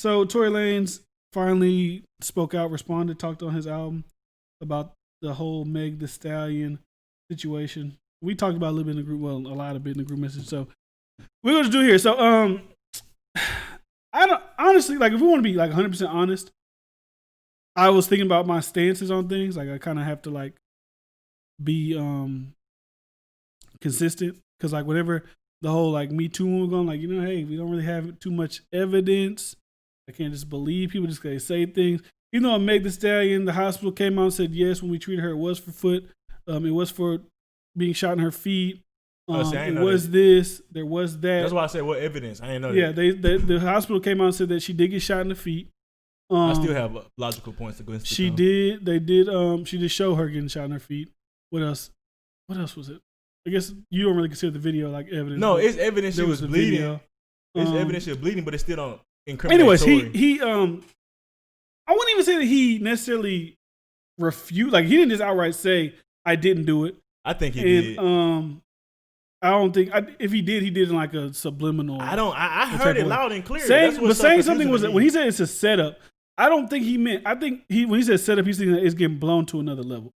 So Tory Lanez finally spoke out, responded, talked on his album about the whole Meg Thee Stallion situation. We talked about a little bit in the group, well, a lot of it in the group message. So we're gonna do here. So I don't honestly like if we want to be like 100% honest. I was thinking about my stances on things. Like I kind of have to like be consistent because like whenever the whole like Me Too movement going, like hey, we don't really have too much evidence. I can't just believe people just they say things. Even though Meg Thee Stallion, the hospital came out and said yes when we treated her, it was for foot. It was for being shot in her feet. It was this. There was that. That's why I said what evidence. I didn't know that. Yeah, the hospital came out and said that she did get shot in the feet. I still have logical points to go into. She did. They did. She did show her getting shot in her feet. What else? What else was it? I guess you don't really consider the video like evidence. No, it's evidence she was bleeding. Video. It's evidence she was bleeding, but it still don't incriminate. Anyways, Tory. he I wouldn't even say that he necessarily refused. Like he didn't just outright say I didn't do it. I think he did. I don't think if he did in like a subliminal. I heard it loud and clear. Saying something was when he said it's a setup. I don't think he meant. I think when he said setup, he's thinking that it's getting blown to another level.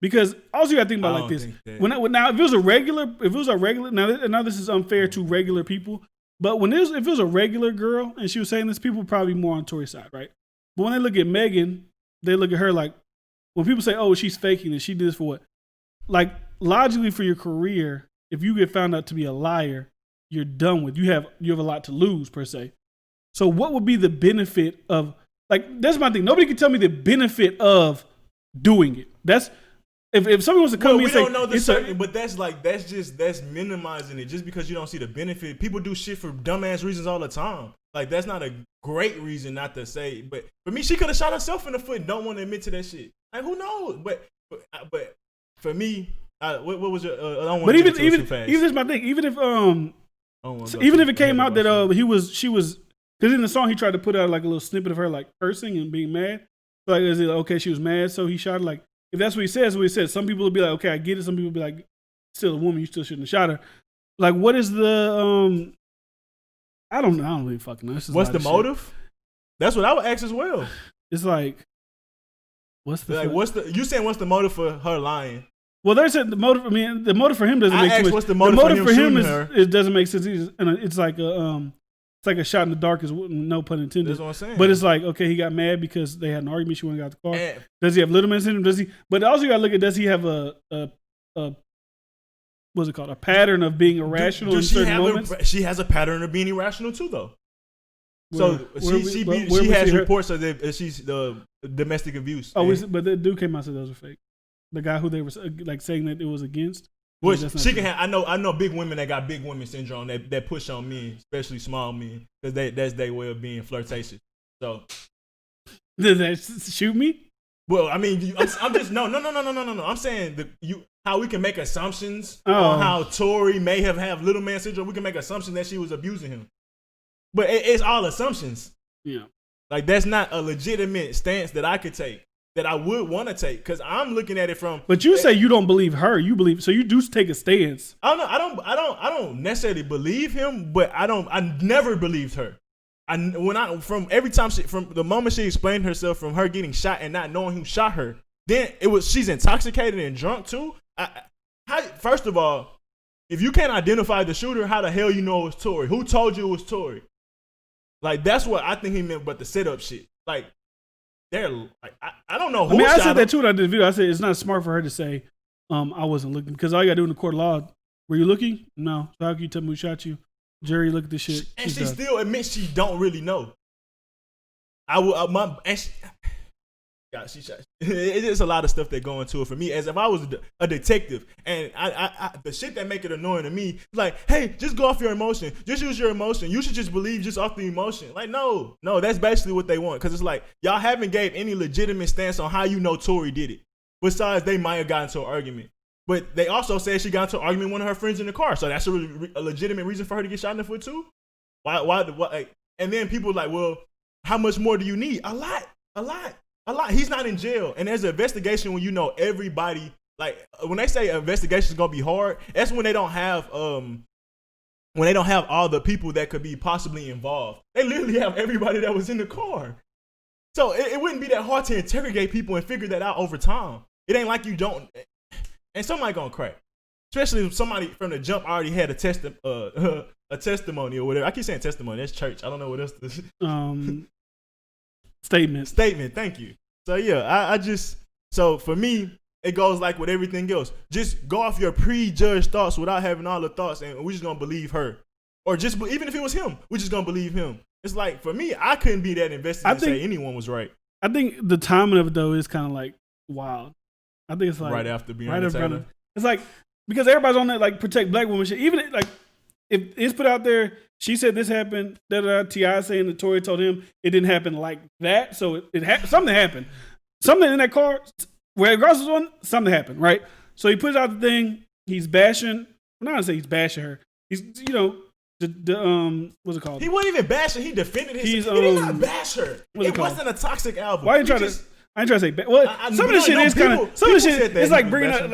Because also you got to think about like this. Now if it was a regular, now this is unfair to regular people. But if it was a regular girl and she was saying this, people would probably be more on Tory's side, right? But when they look at Megan, they look at her like when people say, "Oh, she's faking it. She did this for what?" Like logically for your career, if you get found out to be a liar, you're done with. You have a lot to lose per se. So what would be the benefit of like that's my thing. Nobody can tell me the benefit of doing it. That's if someone wants to come to me and say, we don't know the certain, but that's minimizing it just because you don't see the benefit. People do shit for dumbass reasons all the time. Like that's not a great reason not to say. But for me, she could have shot herself in the foot and don't want to admit to that shit. Like who knows? But for me, what was your? I don't want but to even this my thing. Even if it came out that she was because in the song he tried to put out like a little snippet of her like cursing and being mad. So, like is it okay? She was mad, so he shot her. Like if that's what he says, some people will be like, okay, I get it. Some people will be like, still a woman, you still shouldn't have shot her. Like what is the I don't really fucking know. What's the motive? Shit. That's what I would ask as well. It's like, what's the you saying what's the motive for her lying? Well, there's the motive. I mean, the motive for him doesn't make sense. What's the motive for him it doesn't make sense. It's like a shot in the dark, is no pun intended. That's what I'm saying. But it's like, okay, he got mad because they had an argument. She went and got the car. Does he have Littleman syndrome? Does he? But also you got to look at, does he have a what's it called? A pattern of being irrational in certain moments? She has a pattern of being irrational too, though. She has reports of that she's the domestic abuse. Oh, but the dude came out and said those were fake. The guy who they were like saying that it was against. Which she can have. I know big women that got big women syndrome that push on men, especially small men, because that's their way of being flirtatious. So did they shoot me? Well, I mean, I'm just no. I'm saying how we can make assumptions on how Tory may have little man syndrome. We can make assumptions that she was abusing him, but it's all assumptions. Yeah, like that's not a legitimate stance that I could take. That I would want to take, because I'm looking at it from. But you say you don't believe her. You believe, so you do take a stance. I don't necessarily believe him, but I never believed her. From the moment she explained herself, from her getting shot and not knowing who shot her, then she's intoxicated and drunk too. First of all, if you can't identify the shooter, how the hell you know it was Tory? Who told you it was Tory? Like that's what I think he meant, but the setup shit, like. They're like, I don't know who. I said that too when I did the video. I said it's not smart for her to say, I wasn't looking, because all you gotta do in the court of law, were you looking? No. So how can you tell me who shot you? Jury, look at this shit. And she still admits she don't really know. She shot. It's a lot of stuff that go into it for me. As if I was a detective, and I the shit that make it annoying to me, like, hey, just go off your emotion, just use your emotion. You should just believe just off the emotion. Like, no, that's basically what they want. Because it's like y'all haven't gave any legitimate stance on how you know Tory did it. Besides, they might have gotten into an argument, but they also said she got into an argument with one of her friends in the car. So that's a legitimate reason for her to get shot in the foot too. Why? And then people are like, well, how much more do you need? A lot. He's not in jail, and there's an investigation when you know everybody. Like when they say an investigation is gonna be hard, that's when they don't have when when they don't have all the people that could be possibly involved. They literally have everybody that was in the car. So it wouldn't be that hard to interrogate people and figure that out over time. It ain't like you don't. And somebody gonna crack. Especially if somebody from the jump already had a testimony or whatever. I keep saying testimony. That's church. I don't know what else this Statement. Thank you. So yeah, so for me, it goes like with everything else. Just go off your prejudged thoughts without having all the thoughts, and we're just gonna believe her. Or just even if it was him, we're just gonna believe him. It's like, for me, I couldn't be that invested and say anyone was right. I think the timing of it though is kind of like wild. I think it's like right after Breonna Taylor. It's like, because everybody's on that like protect black women shit. Even like if it's put out there, she said this happened. T.I. saying that Tory told him it didn't happen like that. So something happened. Something in that car where Ross was on, something happened, right? So he puts out the thing. He's bashing. I'm not gonna say he's bashing her. He's the what's it called? He wasn't even bashing. He defended his. He did not bash her. It wasn't a toxic album. Why are you trying to? I ain't trying to say bad. Well, some of this shit is kind of. Some of this shit is like bringing up,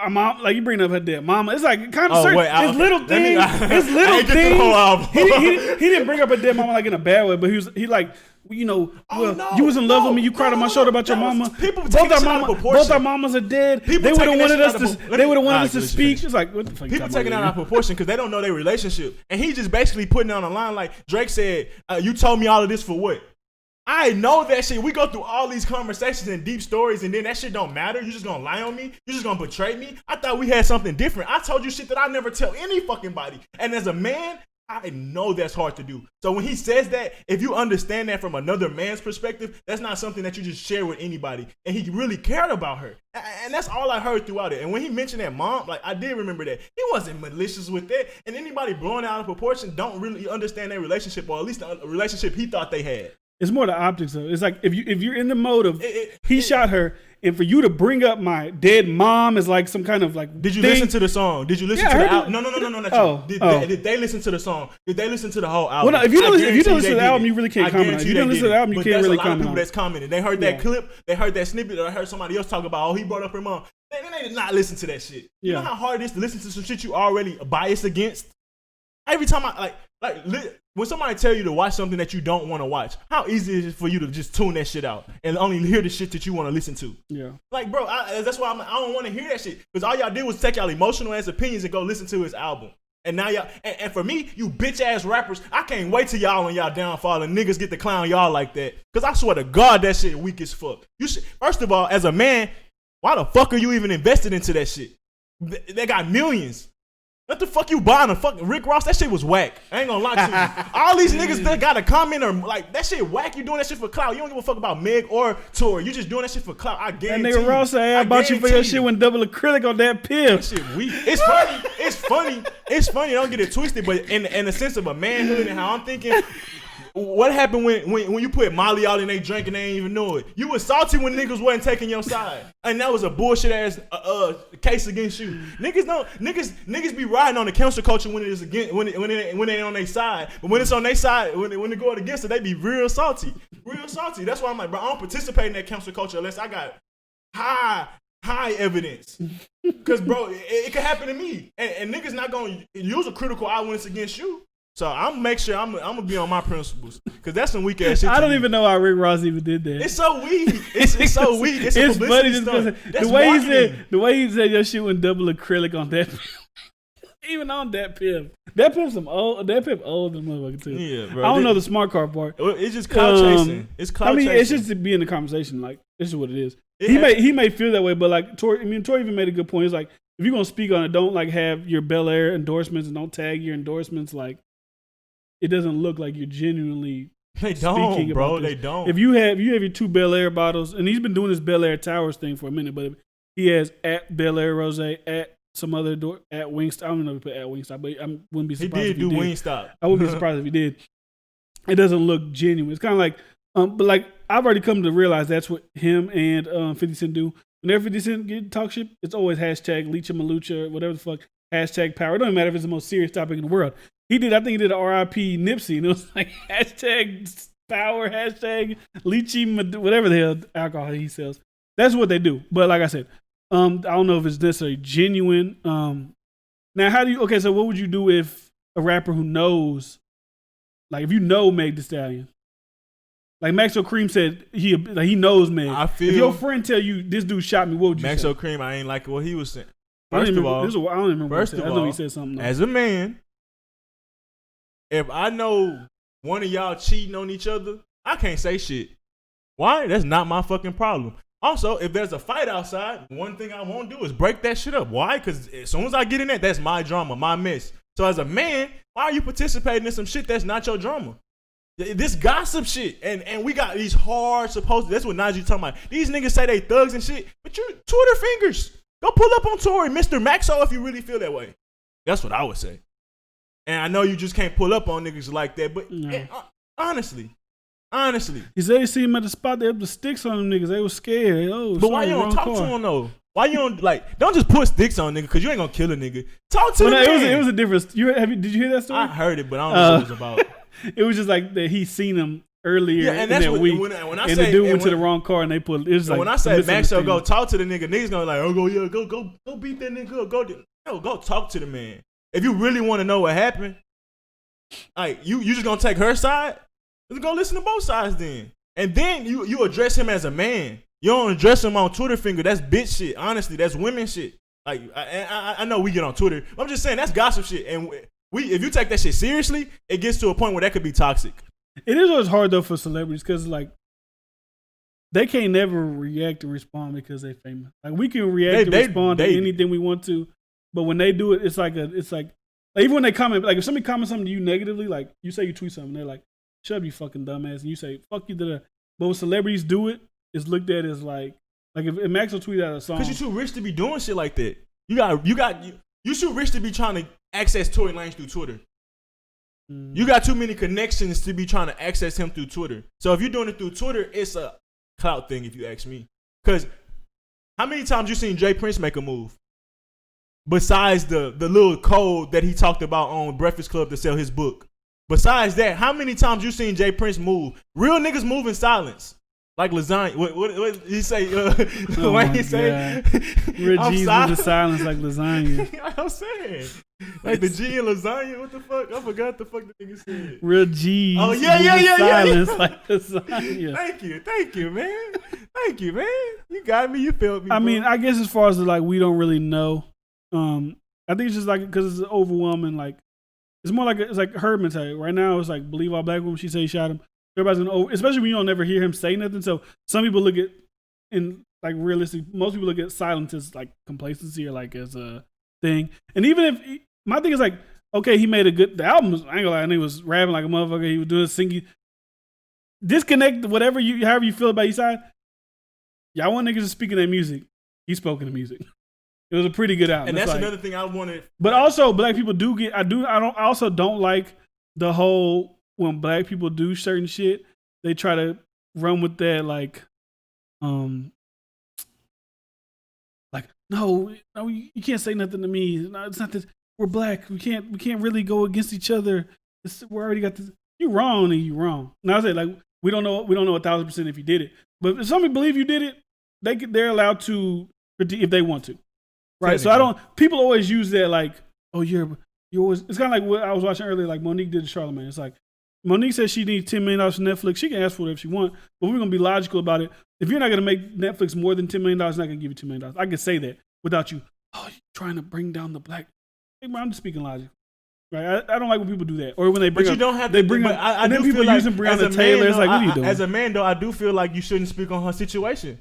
a mom, like you bring up her dead mama. It's like kind of certain. It's little things. It's little things. He didn't bring up her dead mama like in a bad way, but he like, you know, you was in love with me. You cried on my shoulder about your mama. Both our mamas are dead. They would have wanted us to. They would have wanted us to speak. It's like, what the fuck? People taking out of proportion because they don't know their relationship, and he just basically putting it on the line like Drake said. You told me all of this for what? I know that shit. We go through all these conversations and deep stories, and then that shit don't matter. You just gonna lie on me? You just gonna betray me? I thought we had something different. I told you shit that I never tell any fucking body. And as a man, I know that's hard to do. So when he says that, if you understand that from another man's perspective, that's not something that you just share with anybody. And he really cared about her. And that's all I heard throughout it. And when he mentioned that mom, like, I did remember that. He wasn't malicious with that. And anybody blowing out of proportion don't really understand their relationship, or at least the relationship he thought they had. It's more the optics of it. It's like if you're in the mode of he shot her, and for you to bring up my dead mom is like some kind of like. Did you listen to the song? Did you listen to the album? No. Did they listen to the song? Did they listen to the whole album? Well, no, if you don't listen to the album, you really can't comment on it. If you don't listen to the album, you can't really comment on it. There's a lot of people that's commenting. They heard that clip, they heard that snippet, or I heard somebody else talk about, he brought up her mom. They did not listen to that shit. You know how hard it is to listen to some shit you already biased against? Every time when somebody tell you to watch something that you don't want to watch, how easy is it for you to just tune that shit out and only hear the shit that you want to listen to? Yeah. Like, bro, that's why I don't want to hear that shit. Because all y'all did was take y'all emotional ass opinions and go listen to his album. And now y'all, and for me, you bitch ass rappers, I can't wait till y'all on y'all downfall and niggas get to clown y'all like that. Because I swear to God, that shit weak as fuck. You should, first of all, as a man, why the fuck are you even invested into that shit? They got millions. What the fuck you buying a fucking Rick Ross? That shit was whack. I ain't gonna lie to you. All these niggas that got a comment or like that shit whack. You doing that shit for clout. You don't give a fuck about Meg or Tory. You just doing that shit for clout. I guarantee. That nigga Ross say I bought you for your shit when double acrylic on that pill. That shit weak. It's funny. It's funny. It's funny. Don't get it twisted. But in the sense of a manhood and how I'm thinking. What happened when you put Molly out and they drank and they ain't even know it? You was salty when niggas wasn't taking your side, and that was a bullshit ass case against you. Niggas be riding on the cancel culture when it is against when they on their side, but when it's on their side, when they go against it, they be real salty. That's why I'm like, bro, I don't participate in that cancel culture unless I got high evidence. Cause bro, it could happen to me, and niggas not gonna use a critical eyewitness against you. So I'm make sure I'm gonna be on my principles, cause that's some weak ass shit. I don't even know how Rick Ross even did that. It's so weak. It's so weak. It's funny just because the way he said your shit went double acrylic on that. Even on that pimp. That pimp old than motherfucker too. Yeah, bro. I don't know the smart car part. It's just clout chasing. It's clout chasing. It's just to be in the conversation. Like, this is what it is. He may feel that way, but like Tory even made a good point. He's like, if you're gonna speak on it, don't like have your Bel Air endorsements and don't tag your endorsements. Like, it doesn't look like you're genuinely speaking about this. They don't. If you have your 2 Bel Air bottles, and he's been doing this Bel Air Towers thing for a minute, but he has at Bel Air Rose, at some other at Wingstop. I don't know if he put at Wingstop, but I wouldn't be surprised if he did. Wingstop. I wouldn't be surprised if he did. It doesn't look genuine. It's kind of like, but like I've already come to realize that's what him and 50 Cent do. Whenever 50 Cent get talk shit, it's always hashtag Leecha Malucha, whatever the fuck, hashtag power. It doesn't matter if it's the most serious topic in the world. I think he did a RIP Nipsey, and it was like hashtag power, hashtag lychee, whatever the hell alcohol he sells. That's what they do. But like I said, I don't know if it's necessarily genuine. Now, so what would you do if a rapper who knows, like if you know Meg Thee Stallion, like Maxo Cream said, he knows Meg. I feel if your friend tell you this dude shot me, what would you say? Maxo Cream, I ain't like what he was saying. First of all, I don't remember. First of all, he said something. As a man, if I know one of y'all cheating on each other, I can't say shit. Why? That's not my fucking problem. Also, if there's a fight outside, one thing I won't do is break that shit up. Why? Because as soon as I get in that, that's my drama, my mess. So as a man, why are you participating in some shit that's not your drama? This gossip shit, and we got these hard that's what Najee talking about. These niggas say they thugs and shit, but you Twitter fingers. Go pull up on Tory, Mr. Maxo, if you really feel that way. That's what I would say. And I know you just can't pull up on niggas like that, but honestly. He said he see him at the spot, they had the sticks on them niggas. They was scared. But why you don't talk to him though? Why you don't don't just put sticks on nigga because you ain't gonna kill a nigga. Talk to him. It was a difference. Did you hear that story? I heard it, but I don't know what it was about. It was just like that he seen him earlier and in that's that week. When I and say, the dude went to the wrong car and they put it. Like, when I say Maxo go talk to the niggas gonna like, go beat that nigga up. Go talk to the man. If you really want to know what happened, like you just gonna take her side? Let's go listen to both sides then. And then you address him as a man. You don't address him on Twitter finger. That's bitch shit. Honestly, that's women shit. Like I know we get on Twitter. I'm just saying that's gossip shit. And if you take that shit seriously, it gets to a point where that could be toxic. It is always hard though for celebrities because like they can't never react and respond because they're famous. Like we can react and respond to anything we want to, but when they do it, it's like even when they comment, like if somebody comments something to you negatively, like you say you tweet something, they're like, "Shut up, you fucking dumbass," and you say, "Fuck you." But when celebrities do it, it's looked at as like if Maxwell tweeted out a song, because you're too rich to be doing shit like that. You too rich to be trying to access Tory Lanez through Twitter. You got too many connections to be trying to access him through Twitter. So if you're doing it through Twitter, it's a clout thing, if you ask me. Because how many times you seen Jay Prince make a move? Besides the little code that he talked about on Breakfast Club to sell his book. Besides that, how many times you seen Jay Prince move? Real niggas move in silence. Like lasagna. What did he say? What he say? Real G's in silence like lasagna. I'm saying. Like the G in lasagna? What the fuck? I forgot the fuck the nigga said. Real G's. Oh, yeah. Silence like lasagna. Thank you, man. Thank you, man. You got me. You felt me. I mean, I guess as far as like we don't really know. I think it's just like because it's overwhelming. Like it's more like it's like her mentality. Right now, it's like believe all black women. She say he shot him. Everybody's gonna, especially when you don't never hear him say nothing. So some people look at in like realistic. Most people look at silence as like complacency or like as a thing. And even if my thing is like, okay, he made the album was, I ain't gonna lie, and he was rapping like a motherfucker. He was doing singing. Disconnect whatever however you feel about each side. Y'all want niggas to speak in their music. He spoke in the music. It was a pretty good album. And that's another thing I wanted. But also, black people do get. I also don't like the whole when black people do certain shit. They try to run with that like no, you can't say nothing to me. No, it's not this. We're black. We can't really go against each other. We already got this. You're wrong, and you're wrong. Now I say like we don't know 1,000% if you did it. But if somebody believe you did it, they're allowed to if they want to. Right, so people always use that like, oh, you're always, it's kind of like what I was watching earlier, like Monique did to Charlamagne. It's like, Monique says she needs $10 million from Netflix. She can ask for whatever she wants, but we're going to be logical about it. If you're not going to make Netflix more than $10 million, I'm not going to give you $10 million. I can say that without you, you're trying to bring down the black. I'm just speaking logic. Right, I don't like when people do that, or when they bring. But you don't have to. Bring up, and then people using Breonna Taylor. It's like, what are you doing? As a man, though, I do feel like you shouldn't speak on her situation.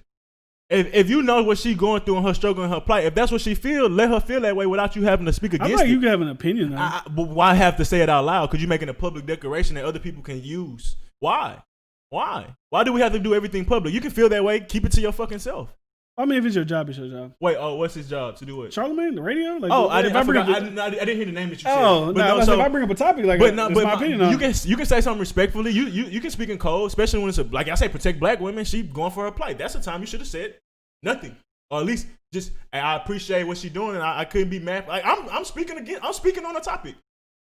If you know what she's going through and her struggle and her plight, if that's what she feels, let her feel that way without you having to speak against it. I feel like you can have an opinion. But why have to say it out loud? Because you're making a public declaration that other people can use. Why? Why do we have to do everything public? You can feel that way. Keep it to your fucking self. I mean, if it's your job, it's your job. Wait, what's his job? To do what? Charlamagne, the radio? Like, I didn't hear the name that you said. Oh, no. So if I bring up a topic, like, it's my opinion. You can say something respectfully. You can speak in code, especially when it's like I say, protect black women. She going for her plight. That's the time you should have said nothing, or at least just I appreciate what she's doing, and I couldn't be mad. Like I'm speaking again. I'm speaking on the topic.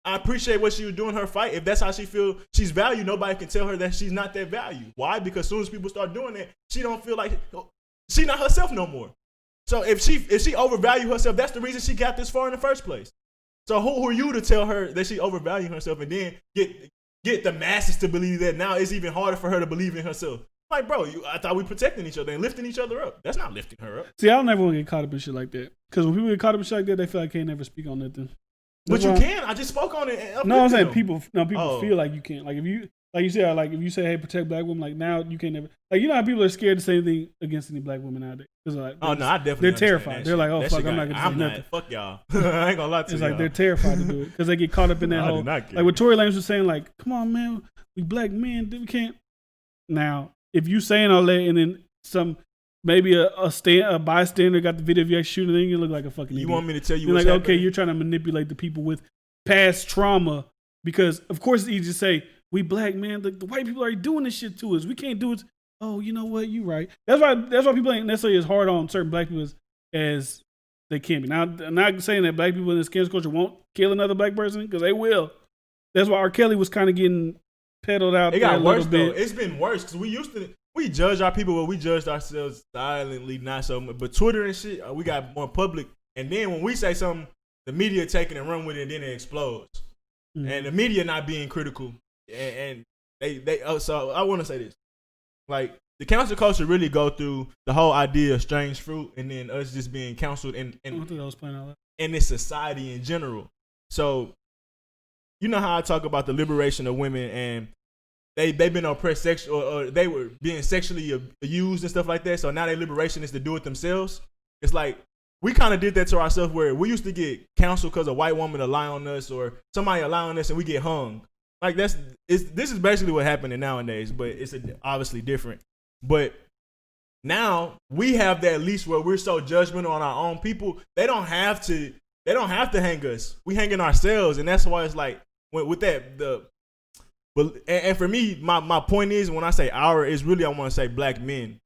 I appreciate what she was doing her fight. If that's how she feel, she's valued. Nobody can tell her that she's not that value. Why? Because as soon as people start doing that, she don't feel like she's not herself no more. So if she overvalue herself, that's the reason she got this far in the first place. So who are you to tell her that she overvaluing herself and then get the masses to believe that now it's even harder for her to believe in herself? Like, bro, I thought we protecting each other and lifting each other up. That's not lifting her up. See, I don't ever want to get caught up in shit like that. Because when people get caught up in shit like that, they feel like they can't never speak on nothing. But you can. I just spoke on it. No, I'm saying people feel like you can't. Like if you said, like if you say, hey, protect black women, like now you can't never. Like, you know how people are scared to say anything against any black women nowadays. Like, I definitely. They're terrified. They're like, oh fuck, I'm not gonna say nothing. Fuck y'all. I ain't gonna lie to you. It's like they're terrified to do it because they get caught up in that whole. Like what Tory Lanez was saying, like, come on, man, we black men, we can't. Now, if you saying all that and then maybe a bystander got the video of you actually shooting, then you look like a fucking idiot. You want me to tell you? You're like, okay, you're trying to manipulate the people with past trauma because, of course, it's easy to say we black, man. The white people are doing this shit to us. We can't do it. Oh, you know what? You right. That's why people ain't necessarily as hard on certain black people as they can be. Now, I'm not saying that black people in this cancel culture won't kill another black person because they will. That's why R. Kelly was kind of getting peddled out. It got worse though. It's been worse because we judge our people, but we judged ourselves silently, not so much. But Twitter and shit, we got more public. And then when we say something, the media take it and run with it, and then it explodes. Mm-hmm. And the media not being critical, and they. So I want to say this, like the cancel culture really go through the whole idea of strange fruit, and then us just being counseled in this society in general. So you know how I talk about the liberation of women and. They've been oppressed or they were being sexually abused and stuff like that. So now their liberation is to do it themselves. It's like we kind of did that to ourselves where we used to get counseled because a white woman lie on us or somebody lie on us and we get hung. Like this is basically what happening nowadays, but it's obviously different. But now we have that leash where we're so judgmental on our own people. They don't have to hang us. We hanging ourselves, and that's why it's like with that But and for me, my point is when I say our is really I want to say black men,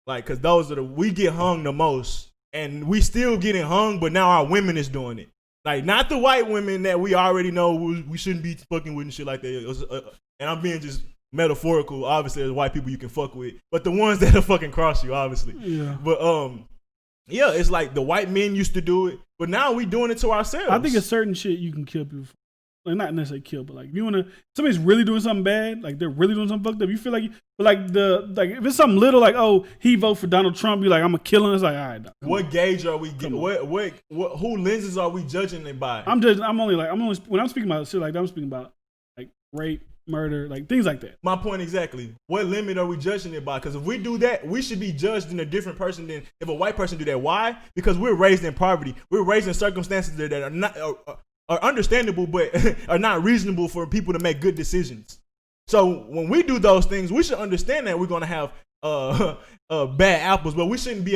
like because those are we get hung the most, and we still getting hung, but now our women is doing it. Like not the white women that we already know we shouldn't be fucking with and shit like that. And I'm being just metaphorical. Obviously, there's white people you can fuck with, but the ones that are fucking cross you, obviously. Yeah. But yeah, it's like the white men used to do it, but now we doing it to ourselves. I think it's certain shit you can kill people for. Like not necessarily kill, but like if you wanna, somebody's really doing something bad, like they're really doing something fucked up. You feel like, but like if it's something little, like oh he vote for Donald Trump, you like I'm gonna kill him. It's like all right. What gauge are we? What who lenses are we judging it by? I'm only when I'm speaking about shit like that, I'm speaking about like rape, murder, like things like that. My point exactly. What limit are we judging it by? Because if we do that, we should be judged in a different person than if a white person do that. Why? Because we're raised in poverty. We're raised in circumstances that are not. Are understandable, but are not reasonable for people to make good decisions. So when we do those things, we should understand that we're gonna have bad apples, but we shouldn't be.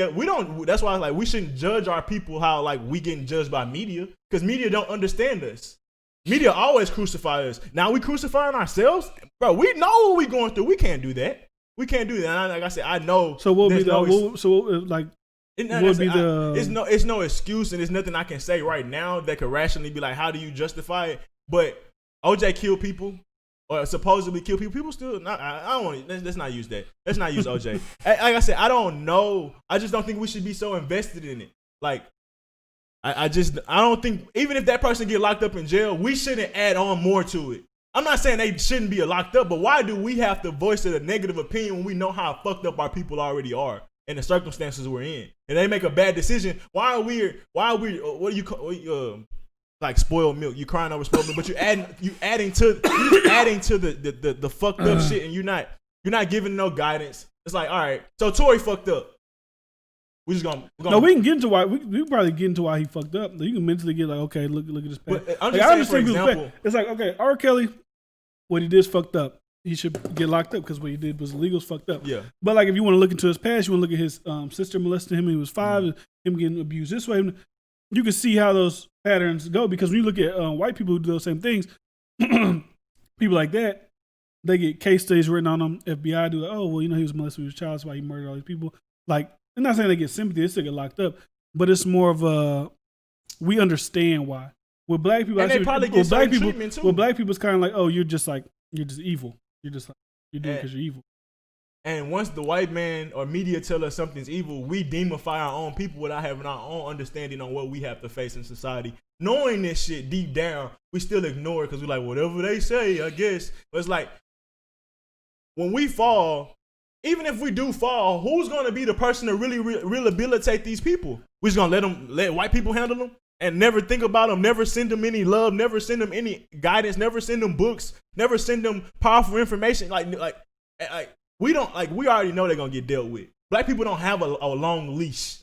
That's why like we shouldn't judge our people how like we getting judged by media because media don't understand us. Media always crucify us. Now we crucifying ourselves, bro. We know what we going through. We can't do that. We can't do that. And like I said, I know. So what would be like? It's no excuse and there's nothing I can say right now that could rationally be like, how do you justify it? But OJ killed people or supposedly killed people. People still not. I don't want. Let's not use that. Let's not use OJ. Like I said, I don't know. I just don't think we should be so invested in it. Like I don't think even if that person get locked up in jail, we shouldn't add on more to it. I'm not saying they shouldn't be locked up, but why do we have to voice a negative opinion when we know how fucked up our people already are? And the circumstances we're in, and they make a bad decision. Why are we? What do you call like spoiled milk? You crying over spoiled milk, but you adding to the fucked up shit, and you're not giving no guidance. It's like all right, so Tory fucked up. We just gonna no. We can get into why we probably get into why he fucked up. You can mentally get like okay, look at this. But I'm just saying, for example, it's like okay, R. Kelly, what he did is fucked up. He should get locked up because what he did was illegal, fucked up. Yeah. But like, if you want to look into his past, you want to look at his sister molesting him when he was 5, and him getting abused this way. You can see how those patterns go because when you look at white people who do those same things, people like that, they get case studies written on them. FBI do like, oh well, he was molested when he was a child, that's why he murdered all these people. Like, I'm not saying they get sympathy; they still get locked up, but it's more of a we understand why. With black people, and they probably get certain treatment too. With black people, it's kind of like, oh, you're just evil. You're just like, you're doing it because you're evil. And once the white man or media tell us something's evil, we demify our own people without having our own understanding on what we have to face in society. Knowing this shit deep down, we still ignore it because we're like, whatever they say, I guess. But it's like, when we fall, even if we do fall, who's going to be the person to really rehabilitate these people? We're just going to let white people handle them and never think about them, never send them any love, never send them any guidance, never send them books, never send them powerful information. Like we already know they're going to get dealt with. Black people don't have a long leash.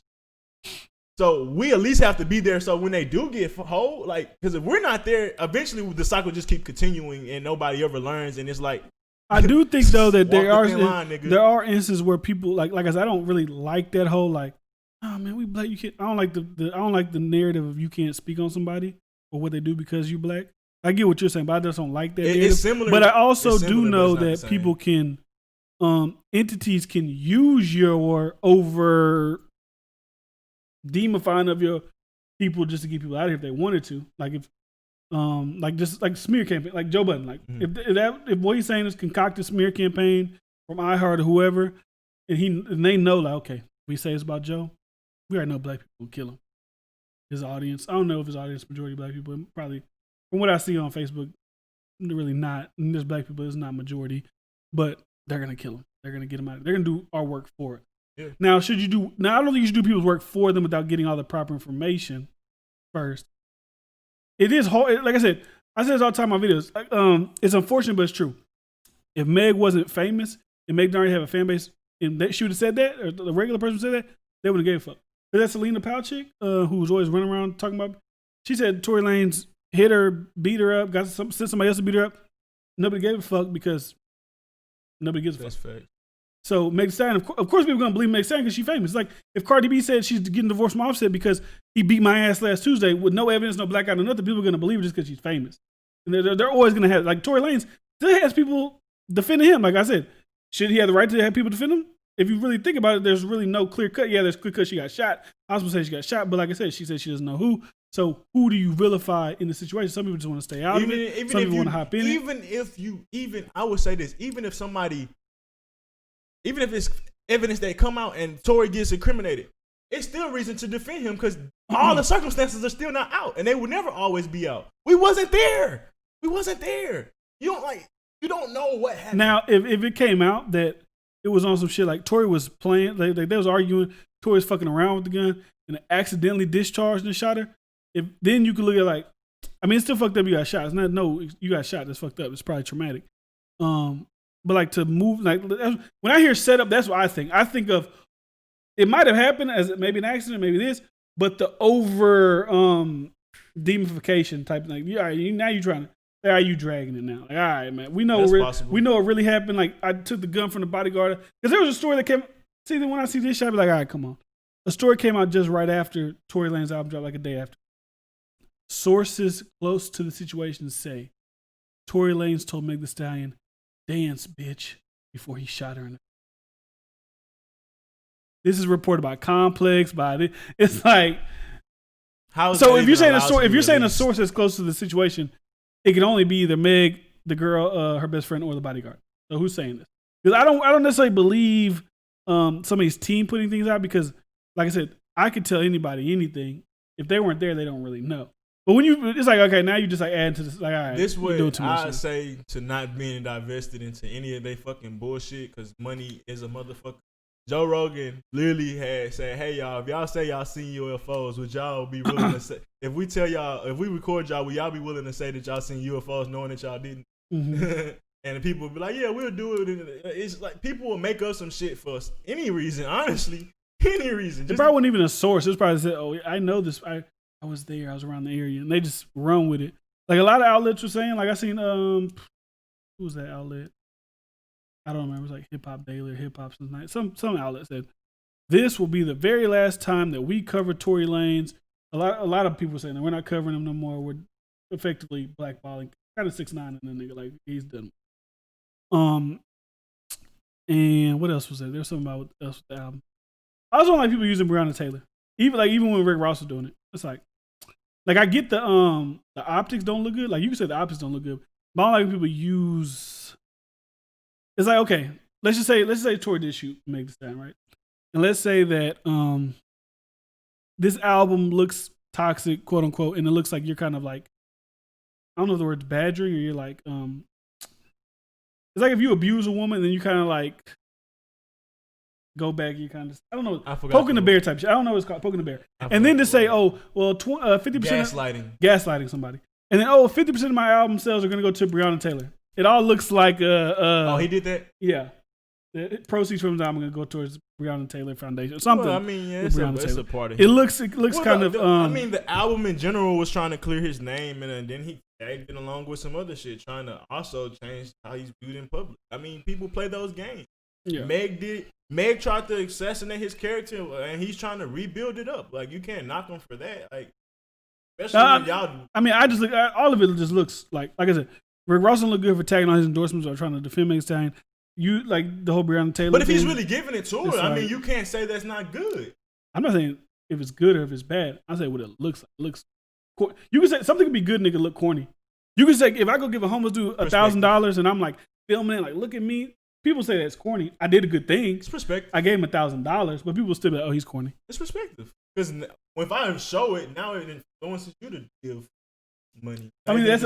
So we at least have to be there so when they do get hold, like, because if we're not there, eventually the cycle just keep continuing and nobody ever learns. And it's like, I do think though that there are instances where people like I said, I don't really like that whole like, oh man, we black, you can't. I don't like the narrative of you can't speak on somebody or what they do because you black. I get what you're saying, but I just don't like that. It's similar, but I also do know that people can, entities can use your over demifying of your people just to get people out of here if they wanted to. Like if, just like smear campaign, like Joe Budden. Like if what he's saying is concocted smear campaign from iHeart or whoever, and they know like, okay, we say it's about Joe, we already know black people will kill him. His audience, I don't know if his audience majority black people, probably from what I see on Facebook, really not. And there's black people, it's not majority, but they're gonna kill him. They're gonna get him out. They're gonna do our work for it. Yeah. Now, I don't think you should do people's work for them without getting all the proper information first. It is hard. Like I said this all the time in my videos. It's unfortunate, but it's true. If Meg wasn't famous and Meg didn't already have a fan base, and she would have said that, or the regular person said that, they would have gave a fuck. But that Selena Powell chick, who was always running around talking about, she said Tory Lanez hit her, beat her up, sent somebody else to beat her up. Nobody gave a fuck because nobody gives a fuck. That's fact. So Meg Thee Stallion, of course people are going to believe Meg Thee Stallion because she's famous. It's like if Cardi B said she's getting divorced from Offset because he beat my ass last Tuesday with no evidence, no blackout, no nothing, people are going to believe her just because she's famous. And they're always going to have, like Tory Lanez still has people defending him. Like I said, should he have the right to have people defend him? If you really think about it, there's really no clear cut. Yeah, there's clear cut she got shot. I was going to say she got shot, but like I said, she said she doesn't know who. So who do you vilify in the situation? Some people just want to stay out of it. Some people want to hop in I would say this, even if it's evidence that come out and Tory gets incriminated, it's still reason to defend him because all the circumstances are still not out and they will never always be out. We wasn't there. You don't know what happened. Now, if it came out that it was on some shit like Tory was playing, like they was arguing, Tory's fucking around with the gun and accidentally discharged and shot her, then you could look at like, I mean, it's still fucked up you got shot. It's not, no, you got shot, that's fucked up. It's probably traumatic. But like to move, like when I hear setup, that's what I think. I think of it might have happened as maybe an accident, maybe this, but the over demonification type thing. Now you're trying to. Are you dragging it now? Like, all right, man. We know what really happened. Like I took the gun from the bodyguard because there was a story that came. See, then when I see this shit, I be like, all right, come on. A story came out just right after Tory Lanez album dropped, like a day after. Sources close to the situation say Tory Lanez told Meg Thee Stallion, "Dance, bitch," before he shot her in the. This is reported by Complex. It's like, so if you're saying a source that's close to the situation, it can only be either Meg, the girl, her best friend, or the bodyguard. So who's saying this? Because I don't necessarily believe somebody's team putting things out because, like I said, I could tell anybody anything. If they weren't there, they don't really know. But when it's like, okay, now you just like add to this. Like, all right, this way I say to not being divested into any of their fucking bullshit because money is a motherfucker. Joe Rogan literally had said, "Hey y'all, if y'all say y'all seen UFOs, would y'all be willing to say? If we record y'all, will y'all be willing to say that y'all seen UFOs, knowing that y'all didn't?" Mm-hmm. And the people would be like, "Yeah, we'll do it." It's like people will make up some shit for any reason, honestly, any reason. It probably wasn't even a source. It was probably said, "Oh, I know this. I was there. I was around the area," and they just run with it. Like a lot of outlets were saying. Like I seen who was that outlet? I don't remember. It was like Hip Hop Daily or Hip Hop Since Night. Some outlet said this will be the very last time that we cover Tory Lanez. A lot of people saying that we're not covering him no more. We're effectively blackballing, kind of 6ix9ine and the nigga, like he's done. And what else was there? There's something about else with the album. I also don't like people using Breonna Taylor. Even when Rick Ross was doing it, it's like I get the optics don't look good. Like you can say the optics don't look good, but I don't like when people use. It's like, okay, let's say Tory did shoot Meg Thee Stallion, right? And let's say that this album looks toxic, quote unquote, and it looks like you're kind of like, I don't know if the word's badgering, or you're like, it's like if you abuse a woman, then you kind of like go back, you kind of, I don't know, poking the bear type shit. I don't know what it's called, poking the bear. And then to say, oh, well, 50% gaslighting somebody. And then, 50% of my album sales are going to go to Breonna Taylor. It all looks like oh, he did that? Yeah. The proceeds from the album are going to go towards Breonna Taylor Foundation or something. Well, I mean, yeah, it's a part of it. It looks kind of. I mean, the album in general was trying to clear his name, and then he tagged it along with some other shit, trying to also change how he's viewed in public. I mean, people play those games. Yeah. Meg tried to assassinate his character, and he's trying to rebuild it up. Like, you can't knock him for that. Like, especially when y'all. I mean, I just look. All of it just looks like I said, Rick Ross don't look good for tagging on his endorsements or trying to defend Meg Thee Stallion. You like the whole Breonna Taylor. But if he's really giving it to her, I mean, you can't say that's not good. I'm not saying if it's good or if it's bad. I say what it looks like. It looks. You can say something can be good and it can look corny. You can say if I go give a homeless dude $1,000 and I'm like filming it, like look at me. People say that's corny. I did a good thing. It's perspective. I gave him $1,000, but people still be like, oh, he's corny. It's perspective. Because if I show it, now it influences you to give money. I mean, there's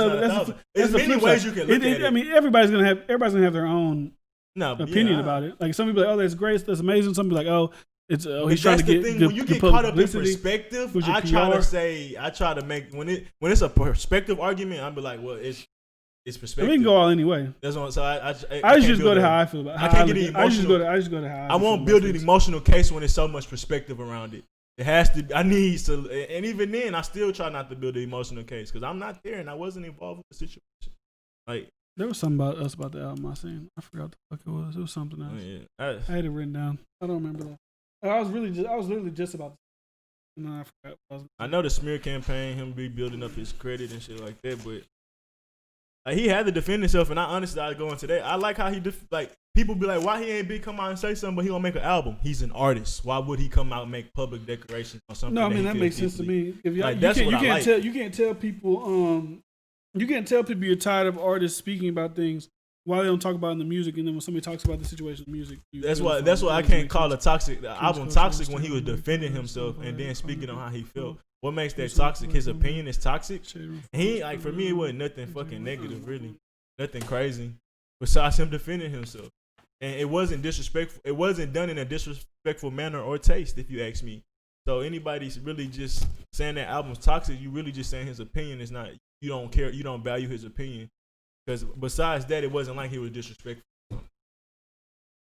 many ways you can look at it. I mean, everybody's gonna have their own opinion about it. Like some people are like, oh, that's great, that's amazing. Some people are like, oh, it's he's trying to get good, when you get caught up in perspective, I try to make when it's a perspective argument, I'm be like, well, it's perspective. We can go all anyway. That's what. So I just go to how I feel about it. I can't get the emotional. I just go to how I won't build an emotional case when there's so much perspective around it. It has to. I need to, and even then, I still try not to build an emotional case because I'm not there and I wasn't involved with the situation. Like there was something about the album I seen. I forgot what the fuck it was. It was something else. Yeah. I had it written down. I don't remember that. I was literally just about. No, I forgot. I know the smear campaign, him be building up his credit and shit like that, but. Like, he had to defend himself, and I honestly, I go into that. I like how he people be like, why he ain't come out and say something, but he don't make an album. He's an artist. Why would he come out and make public declarations on something? No, I mean that makes sense to me. If you can't tell people you're tired of artists speaking about things while they don't talk about it in the music, and then when somebody talks about the situation in music, that's why I can't call the album toxic when he was defending himself and then speaking on how he felt. What makes that toxic? His opinion is toxic. He like for me, it wasn't nothing fucking negative, really, nothing crazy. Besides him defending himself, and it wasn't disrespectful. It wasn't done in a disrespectful manner or taste, if you ask me. So anybody's really just saying that album's toxic. You really just saying his opinion is not. You don't care. You don't value his opinion. Because besides that, it wasn't like he was disrespectful.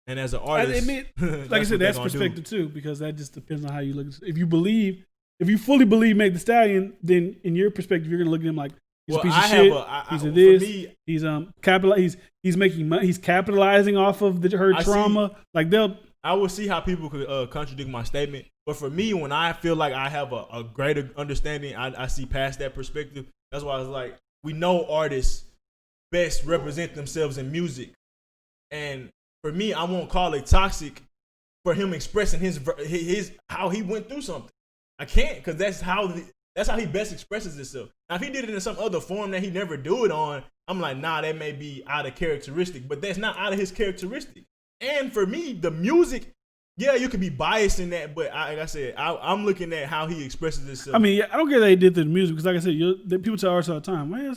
And as an artist, I admit, like I said, that's perspective too, because that just depends on how you look. If you fully believe Meg Thee Stallion, then in your perspective, you're gonna look at him like he's a piece of shit. He's making money. He's capitalizing off of her trauma. I will see how people could contradict my statement, but for me, when I feel like I have a greater understanding, I see past that perspective. That's why I was like, we know artists best represent themselves in music, and for me, I won't call it toxic for him expressing his how he went through something. I can't, because that's how he best expresses himself. Now, if he did it in some other form that he never do it on, I'm like, nah, that may be out of characteristic, but that's not out of his characteristic. And for me, the music, yeah, you could be biased in that, but like I said, I'm looking at how he expresses himself. I mean, I don't care that he did the music, because like I said, people tell artists all the time, man.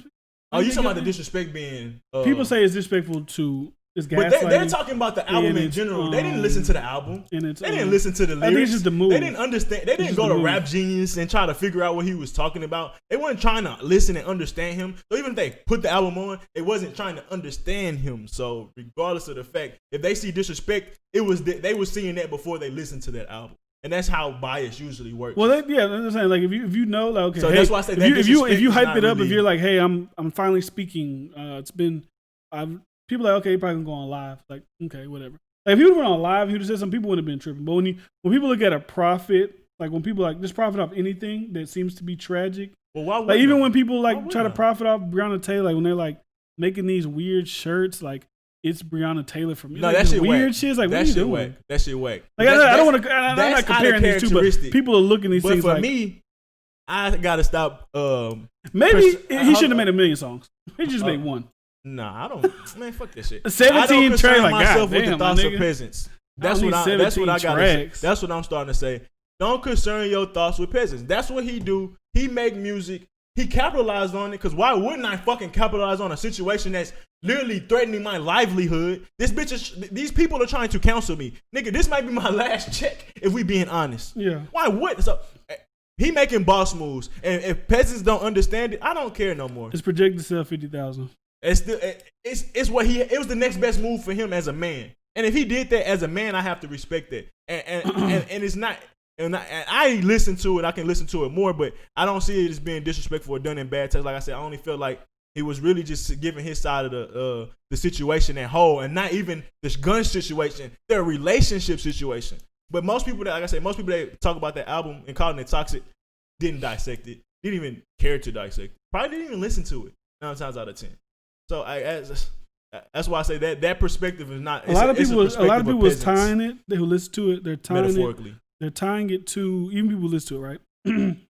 Oh, you talking about the disrespect being? People say it's disrespectful to. But they're talking about the album in general. They didn't listen to the album. They didn't listen to the lyrics. I think it's just the mood. They didn't understand. They didn't go to Rap Genius and try to figure out what he was talking about. They weren't trying to listen and understand him. So even if they put the album on, they wasn't trying to understand him. So regardless of the fact, if they see disrespect, they were seeing that before they listened to that album. And that's how bias usually works. Well, I'm saying, like, if you know, like, okay, so that's why I say if you hype it up, really, if you're like, hey, I'm finally speaking. People are like, okay, you're probably gonna go on live. Like, okay, whatever. Like, if he would have went on live, he would have said something, people would have been tripping. But when people look at a profit, like when people like just profit off anything that seems to be tragic. Well, why like even when people like try to profit off Breonna Taylor, like when they're like making these weird shirts, like it's Breonna Taylor for me. No, like, that shit weird whack. shit. Like, what are you doing? That shit whack. Like I don't want to. I'm not comparing these two, but people are looking at these things. But like, for me, I gotta stop. Maybe he shouldn't have made a million songs. He just made one. Nah, I don't. Man, fuck this shit. 17 tracks, like, myself with damn, the thoughts of nigga. peasants. That's what I got. That's what I'm starting to say. Don't concern your thoughts with peasants. That's what he do. He make music. He capitalized on it. Because why wouldn't I fucking capitalize on a situation that's literally threatening my livelihood? These people are trying to counsel me. Nigga, this might be my last check if we being honest. Yeah. Why would? So, he making boss moves. And if peasants don't understand it, I don't care no more. It's projected to sell 50,000. It's what it was the next best move for him as a man. And if he did that as a man, I have to respect that. And it's not. And I listen to it. I can listen to it more, but I don't see it as being disrespectful or done in bad taste. Like I said, I only feel like he was really just giving his side of the situation at whole, and not even this gun situation, their relationship situation. But most people that talk about that album and calling it toxic didn't dissect it. Didn't even care to dissect it. Probably didn't even listen to it 9 times out of 10. So that's why I say that perspective is not. A lot of people was tying it. They who listen to it, they're tying metaphorically. They're tying it to, even people listen to it, right? Even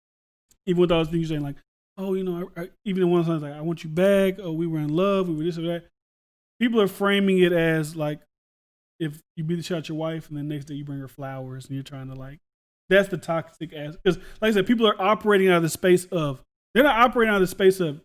with all those things saying like, oh, you know, even in one song like, I want you back. Oh, we were in love. We were this or that. People are framing it as like, if you beat the shit out your wife and then next day you bring her flowers and you're trying to like, that's the toxic ass. Because like I said, people are operating out of the space of, they're not operating out of the space of,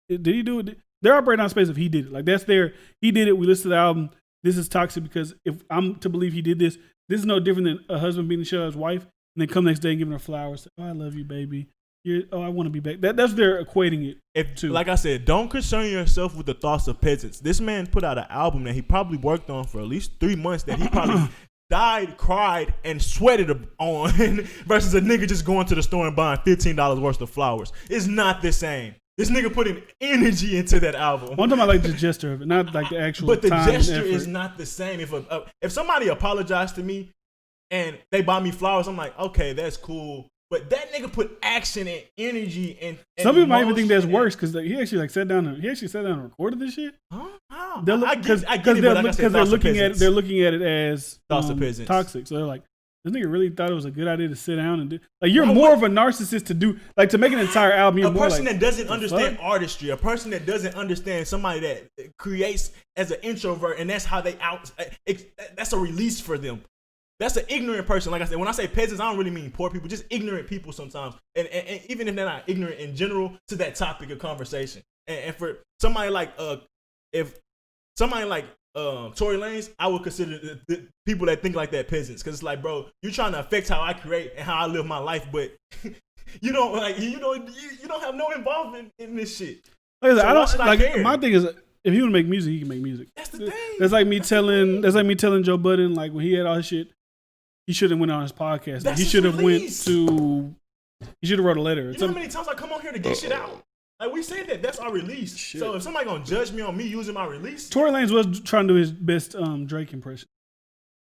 did he do it? They're operating out of the space of he did it. Like that's he did it. We listened to the album. This is toxic because if I'm to believe he did this is no different than a husband beating the shit out of his wife and then come next day and giving her flowers. Oh, I love you, baby. I want to be back. That's they're equating it to. Like I said, don't concern yourself with the thoughts of peasants. This man put out an album that he probably worked on for at least 3 months that he probably died, cried, and sweated on versus a nigga just going to the store and buying $15 worth of flowers. It's not the same. This nigga put in energy into that album. One time I like the gesture of it, not like the actual. But the time gesture is not the same. If somebody apologized to me and they buy me flowers, I'm like, okay, that's cool. But that nigga put action and energy and some people might even think that's worse because he actually sat down and recorded this shit. Huh? How? Because they're looking at it as toxic. So they're like, this nigga really thought it was a good idea to sit down and do. Like you're more of a narcissist to make an entire album. You're a person that doesn't understand artistry, a person that doesn't understand somebody that creates as an introvert, and that's how that's a release for them. That's an ignorant person. Like I said, when I say peasants, I don't really mean poor people, just ignorant people sometimes. And even if they're not ignorant in general to that topic of conversation. And for somebody like Tory Lanez, I would consider the people that think like that peasants. Cause it's like, bro, you're trying to affect how I create and how I live my life, but you don't have no involvement in this shit. Like I care? My thing is, if he want to make music, he can make music. That's the thing. That's like me telling Joe Budden, like when he had all his shit, he should have went on his podcast. He should have wrote a letter. You know how many times I come on here to get shit out? Like we said that's our release. Shit. So if somebody gonna judge me on me using my release, Tory Lanez was trying to do his best Drake impression.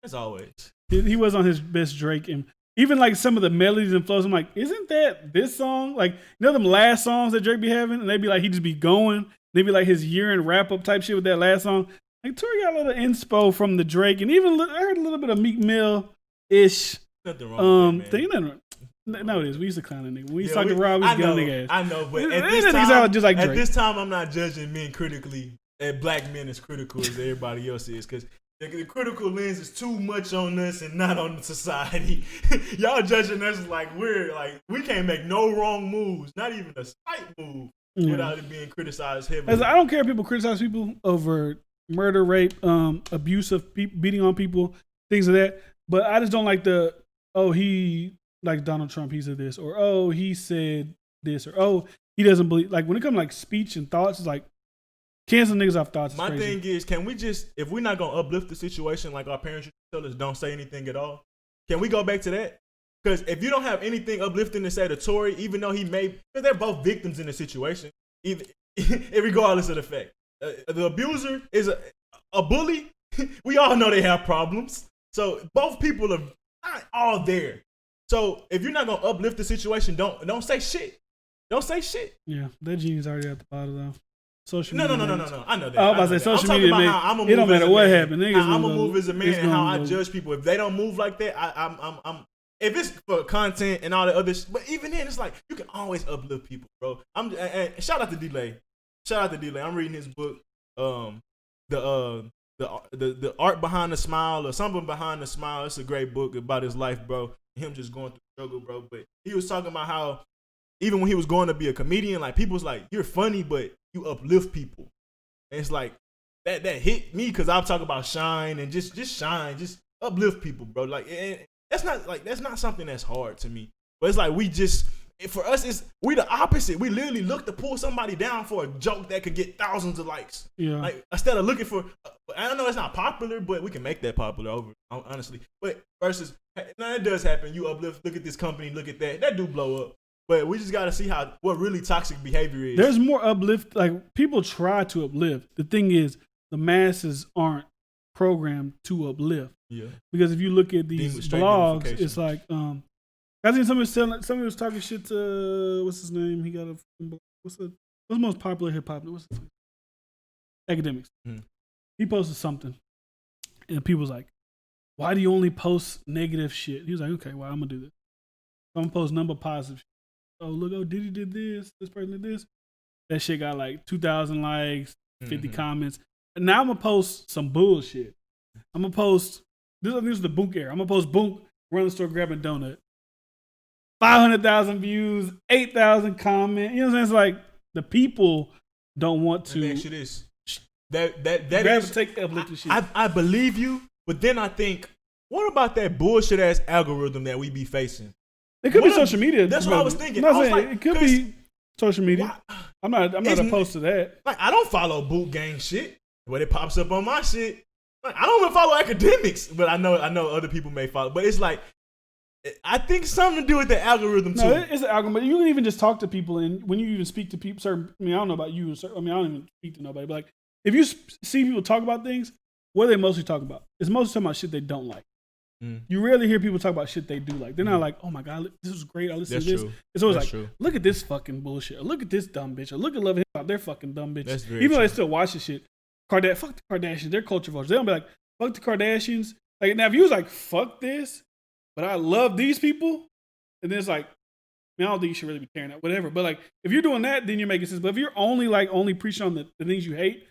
As always, he was on his best Drake, and even like some of the melodies and flows. I'm like, isn't that this song? Like them last songs that Drake be having, and they be like he just be going. They be like his year-end wrap-up type shit with that last song. Like Tory got a little inspo from the Drake, and even I heard a little bit of Meek Mill-ish. Nothing wrong with that, man. No, it is. We used to clown a nigga. When we used to talk to Rob, we used to get on nigga ass. I know, but at this time, I'm not judging men critically. And black men as critical as everybody else is, because the critical lens is too much on us and not on the society. Y'all judging us like we can't make no wrong moves, not even a slight move. Yeah. Without it being criticized heavily. I don't care if people criticize people over murder, rape, abuse of beating on people, things of that. But I just don't like he like Donald Trump, he said this, or he said this, or he doesn't believe. Like when it comes to like speech and thoughts, it's like cancel niggas off thoughts. My thing is, can we just, if we're not gonna uplift the situation like our parents used to tell us, don't say anything at all? Can we go back to that? Because if you don't have anything uplifting to say to Tory, even though because they're both victims in the situation, regardless of the fact. The abuser is a bully. We all know they have problems. So both people are not all there. So if you're not going to uplift the situation, don't say shit. Don't say shit. Yeah, that genie's already at the bottom though. Social media. No. I know that. I was about to say social media. It don't matter what happened. I'm gonna move as a man and how I judge people. If they don't move like that, I'm if it's for content and all the other but even then, it's like, you can always uplift people, bro. And shout out to D-Lay. I'm reading his book, the art behind the smile or something behind the smile. It's a great book about his life, bro. Him just going through struggle, bro. But he was talking about how even when he was going to be a comedian, like people was like, "You're funny, but you uplift people." And it's like that hit me because I'm talking about shine and just shine, just uplift people, bro. Like that's not something that's hard to me. But it's like for us, we the opposite. We literally look to pull somebody down for a joke that could get thousands of likes. Yeah. Like instead of looking for, I don't know, it's not popular, but we can make that popular over, honestly. But versus, now it does happen. You uplift. Look at this company. Look at that. That do blow up. But we just got to see what really toxic behavior is. There's more uplift. Like people try to uplift. The thing is, the masses aren't programmed to uplift. Yeah. Because if you look at these blogs, it's like I think somebody was talking shit to what's his name? He got what's the most popular hip hop? What's his name? Academics. Mm-hmm. He posted something, and people was like, "Why do you only post negative shit?" He was like, "Okay, well I'm gonna do this. I'm gonna post number positive shit. Oh look, Diddy did this. This person did this. That shit got like 2,000 likes, 50 comments. And now I'm gonna post some bullshit. I'm gonna post this is the Boonk era. I'm gonna post Boonk run the store grabbing a donut. 500,000 views, 8,000 comments. You know what I'm saying? It's like the people don't want to. Let me ask you this. That gravitate uplifting shit. I believe you, but then I think, what about that bullshit ass algorithm that we be facing? It could be social media. That's what I was thinking. I'm not saying it could be social media. I'm not opposed to that. Like I don't follow boot gang shit, but it pops up on my shit. Like I don't even follow academics, but I know other people may follow. But it's like I think something to do with the algorithm too. No, it's an algorithm. You can even just talk to people, and when you even speak to people, I don't know about you. I don't even speak to nobody. But like, if you see people talk about things, what do they mostly talk about? It's mostly talking about shit they don't like. Mm. You rarely hear people talk about shit they do like. They're not like, "Oh my god, this was great. I listened to this." True. It's always like, "Look at this fucking bullshit. Or look at this dumb bitch. Or look at Love and Hip Hop. They're fucking dumb bitches." Even though they still watch this shit. Fuck the Kardashians. They're culture vultures. They don't be like, "Fuck the Kardashians." Like now, if you was like, "Fuck this," but I love these people. And then it's like, I don't think you should really be caring that, whatever. But like, if you're doing that, then you're making sense. But if you're only preaching on the things you hate,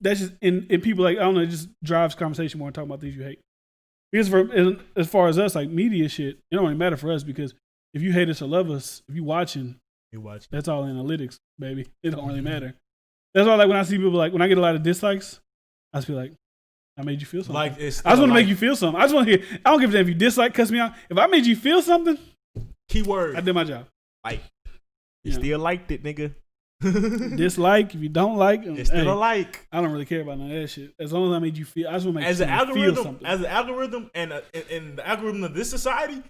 that's just, and people like, I don't know, it just drives conversation more and talking about things you hate. Because as far as us, like media shit, it don't really matter for us because if you hate us or love us, if you watching, that's all analytics, baby. It don't really matter. That's why like when I see people like, when I get a lot of dislikes, I just feel like, I made you feel something. Like I just want to make you feel something. I just want to hear, I don't give a damn if you dislike, cuss me out. If I made you feel something, keyword. I did my job. Like, you still liked it, nigga. Dislike, if you don't like, it's still a like. I don't really care about none of that shit. As long as I made you feel, I just want to make you feel something. As an algorithm and the algorithm of this society,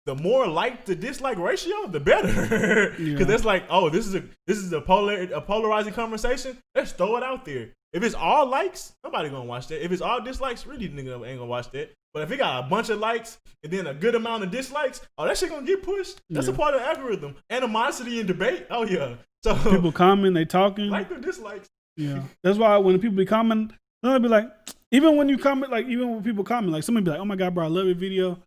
the more like to dislike ratio, the better. Because that's like, oh, this is a polarizing conversation. Let's throw it out there. If it's all likes, nobody gonna watch that. If it's all dislikes, really nigga ain't gonna watch that. But if it got a bunch of likes and then a good amount of dislikes, oh, that shit gonna get pushed. That's a part of the algorithm. Animosity and debate, oh yeah. So people comment, they talking. Like the dislikes. Yeah. That's why when people be commenting, they'll be like, even when you comment, like even when people comment, like somebody be like, "Oh my god, bro, I love your video."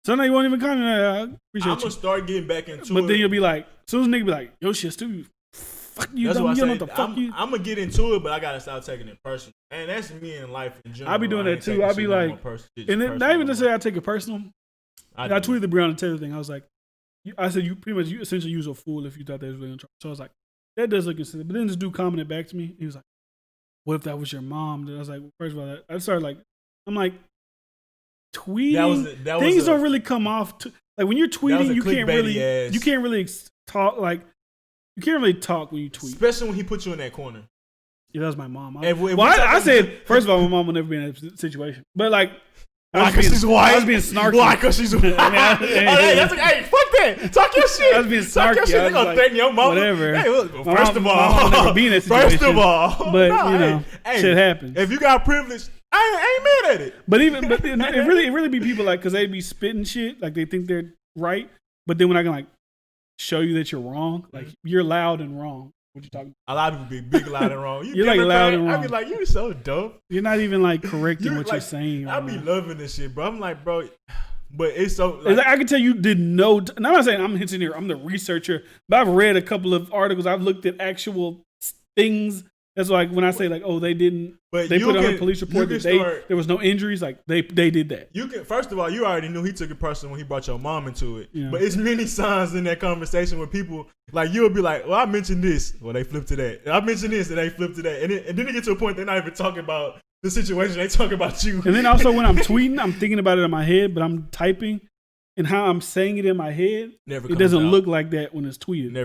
Sometimes you won't even comment. I appreciate I'm gonna start getting back into it. But then you'll be like, as soon as nigga be like, "Yo, shit, stupid. Fuck you, that's what you I know what the fuck you." I'm gonna get into it, but I gotta stop taking it personal. And that's me in life in general. I be doing that too. I be like, and then not even to say I take it personal. I tweeted the Breonna Taylor thing. I was like, I said you pretty much you essentially use a fool if you thought that was really in trouble. So I was like, that does look insensitive. But then this dude commented back to me. He was like, "What if that was your mom?" And I was like, first of all, I started like, I'm like, tweeting things don't really come off. Like when you're tweeting, you can't really talk like. You can't really talk when you tweet. Especially when he put you in that corner. Yeah, that was my mom. I said, first of all, my mom will never be in that situation. But like, I was being snarky. Why? Because she's white. Hey, fuck that. Talk your shit. I was being snarky. Talk your shit. They're going to threaten your mama. Whatever. Hey, look, first of all. I'll never be in that situation. First of all. But, shit happens. If you got privilege, I ain't mad at it. But it really be people like, because they be spitting shit. Like they think they're right. But then when I can like, show you that you're wrong. Like you're loud and wrong. What you talking about? A lot of people be big, loud and wrong. You're like loud and wrong. I be like, you so dope. You're not even like correcting what you're saying. I be loving this shit, bro. I'm like, bro, but it's so. Like, I can tell you did no. And I'm not saying I'm hitting here. I'm the researcher, but I've read a couple of articles. I've looked at actual things That's like when I say like, oh, they didn't. But they put on a police report that there was no injuries. Like they did that. You can first of all, you already knew he took it personal when he brought your mom into it. Yeah. But it's many signs in that conversation where people like you'll be like, well, I mentioned this, well they flip to that. I mentioned this, and they flip to that, and then they get to a point they're not even talking about the situation. They talk about you. And then also when I'm tweeting, I'm thinking about it in my head, but I'm typing, and how I'm saying it in my head, it doesn't look like that when it's tweeted.